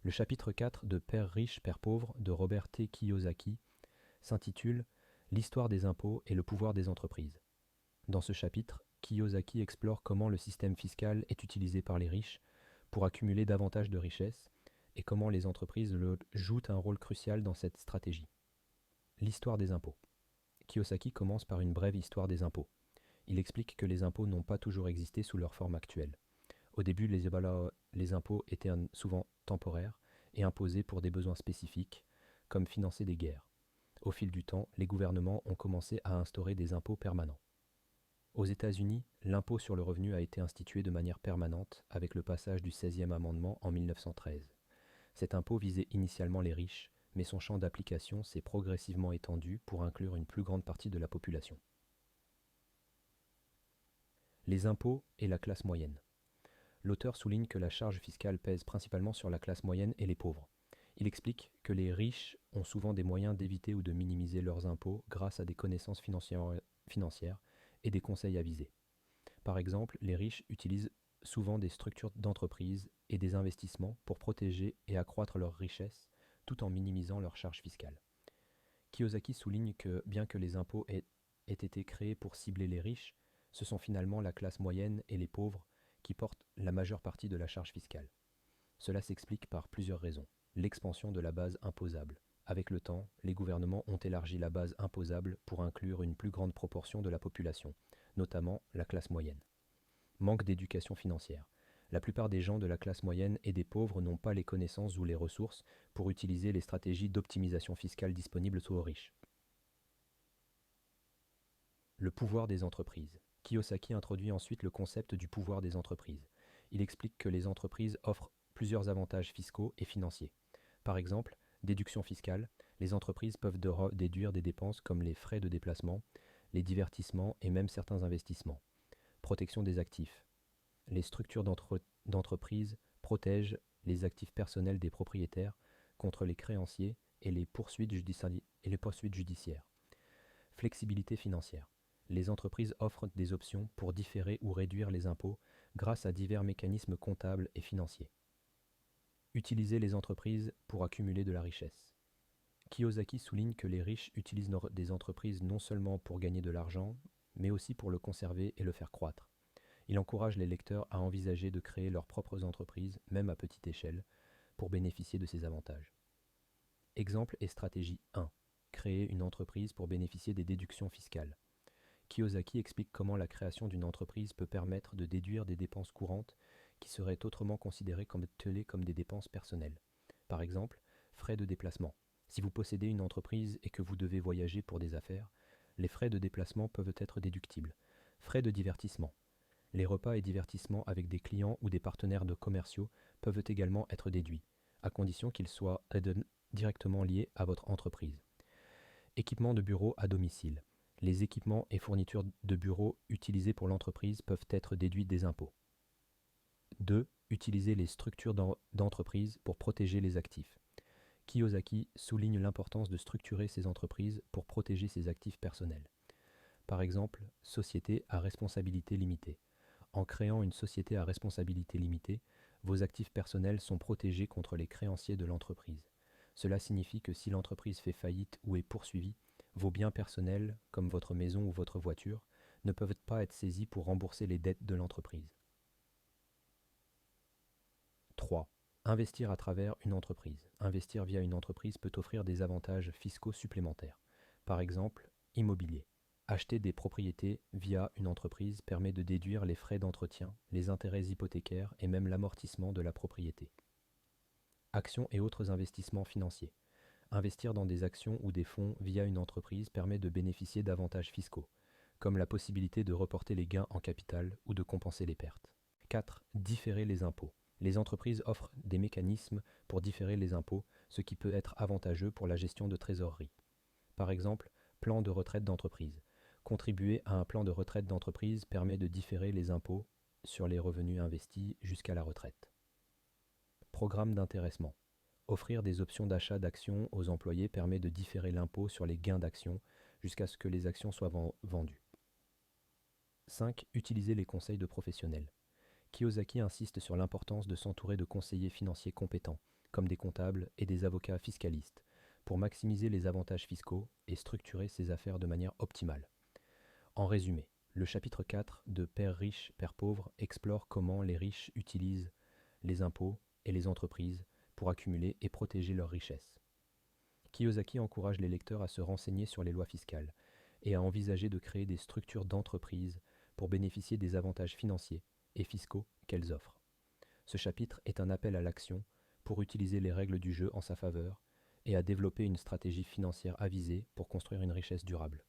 Le chapitre 4 de Père riche, Père pauvre de Robert T. Kiyosaki s'intitule L'histoire des impôts et le pouvoir des entreprises. Dans ce chapitre, Kiyosaki explore comment le système fiscal est utilisé par les riches pour accumuler davantage de richesses et comment les entreprises jouent un rôle crucial dans cette stratégie. L'histoire des impôts. Kiyosaki commence par une brève histoire des impôts. Il explique que les impôts n'ont pas toujours existé sous leur forme actuelle. Au début, les impôts étaient souvent temporaires et imposés pour des besoins spécifiques, comme financer des guerres. Au fil du temps, les gouvernements ont commencé à instaurer des impôts permanents. Aux États-Unis, l'impôt sur le revenu a été institué de manière permanente avec le passage du 16e amendement en 1913. Cet impôt visait initialement les riches, mais son champ d'application s'est progressivement étendu pour inclure une plus grande partie de la population. Les impôts et la classe moyenne. L'auteur souligne que la charge fiscale pèse principalement sur la classe moyenne et les pauvres. Il explique que les riches ont souvent des moyens d'éviter ou de minimiser leurs impôts grâce à des connaissances financières et des conseils avisés. Par exemple, les riches utilisent souvent des structures d'entreprise et des investissements pour protéger et accroître leurs richesses tout en minimisant leurs charges fiscales. Kiyosaki souligne que bien que les impôts aient été créés pour cibler les riches, ce sont finalement la classe moyenne et les pauvres qui portent la majeure partie de la charge fiscale. Cela s'explique par plusieurs raisons. L'expansion de la base imposable. Avec le temps, les gouvernements ont élargi la base imposable pour inclure une plus grande proportion de la population, notamment la classe moyenne. Manque d'éducation financière. La plupart des gens de la classe moyenne et des pauvres n'ont pas les connaissances ou les ressources pour utiliser les stratégies d'optimisation fiscale disponibles aux riches. Le pouvoir des entreprises. Kiyosaki introduit ensuite le concept du pouvoir des entreprises. Il explique que les entreprises offrent plusieurs avantages fiscaux et financiers. Par exemple, déduction fiscale, les entreprises peuvent déduire des dépenses comme les frais de déplacement, les divertissements et même certains investissements. Protection des actifs. Les structures d'entreprise protègent les actifs personnels des propriétaires contre les créanciers et les poursuites judiciaires. Flexibilité financière. Les entreprises offrent des options pour différer ou réduire les impôts grâce à divers mécanismes comptables et financiers. Utiliser les entreprises pour accumuler de la richesse. Kiyosaki souligne que les riches utilisent des entreprises non seulement pour gagner de l'argent, mais aussi pour le conserver et le faire croître. Il encourage les lecteurs à envisager de créer leurs propres entreprises, même à petite échelle, pour bénéficier de ces avantages. Exemple et stratégie 1. Créer une entreprise pour bénéficier des déductions fiscales. Kiyosaki explique comment la création d'une entreprise peut permettre de déduire des dépenses courantes qui seraient autrement considérées comme des dépenses personnelles. Par exemple, frais de déplacement. Si vous possédez une entreprise et que vous devez voyager pour des affaires, les frais de déplacement peuvent être déductibles. Frais de divertissement. Les repas et divertissements avec des clients ou des partenaires commerciaux peuvent également être déduits, à condition qu'ils soient directement liés à votre entreprise. Équipement de bureau à domicile. Les équipements et fournitures de bureau utilisés pour l'entreprise peuvent être déduits des impôts. 2. Utiliser les structures d'entreprise pour protéger les actifs. Kiyosaki souligne l'importance de structurer ces entreprises pour protéger ses actifs personnels. Par exemple, société à responsabilité limitée. En créant une société à responsabilité limitée, vos actifs personnels sont protégés contre les créanciers de l'entreprise. Cela signifie que si l'entreprise fait faillite ou est poursuivie, vos biens personnels, comme votre maison ou votre voiture, ne peuvent pas être saisis pour rembourser les dettes de l'entreprise. 3. Investir à travers une entreprise. Investir via une entreprise peut offrir des avantages fiscaux supplémentaires. Par exemple, immobilier. Acheter des propriétés via une entreprise permet de déduire les frais d'entretien, les intérêts hypothécaires et même l'amortissement de la propriété. Actions et autres investissements financiers. Investir dans des actions ou des fonds via une entreprise permet de bénéficier d'avantages fiscaux, comme la possibilité de reporter les gains en capital ou de compenser les pertes. 4. Différer les impôts. Les entreprises offrent des mécanismes pour différer les impôts, ce qui peut être avantageux pour la gestion de trésorerie. Par exemple, plan de retraite d'entreprise. Contribuer à un plan de retraite d'entreprise permet de différer les impôts sur les revenus investis jusqu'à la retraite. Programme d'intéressement. Offrir des options d'achat d'actions aux employés permet de différer l'impôt sur les gains d'actions jusqu'à ce que les actions soient vendues. 5. Utiliser les conseils de professionnels. Kiyosaki insiste sur l'importance de s'entourer de conseillers financiers compétents, comme des comptables et des avocats fiscalistes, pour maximiser les avantages fiscaux et structurer ses affaires de manière optimale. En résumé, le chapitre 4 de Père riche, Père pauvre explore comment les riches utilisent les impôts et les entreprises pour accumuler et protéger leurs richesses. Kiyosaki encourage les lecteurs à se renseigner sur les lois fiscales et à envisager de créer des structures d'entreprise pour bénéficier des avantages financiers et fiscaux qu'elles offrent. Ce chapitre est un appel à l'action pour utiliser les règles du jeu en sa faveur et à développer une stratégie financière avisée pour construire une richesse durable.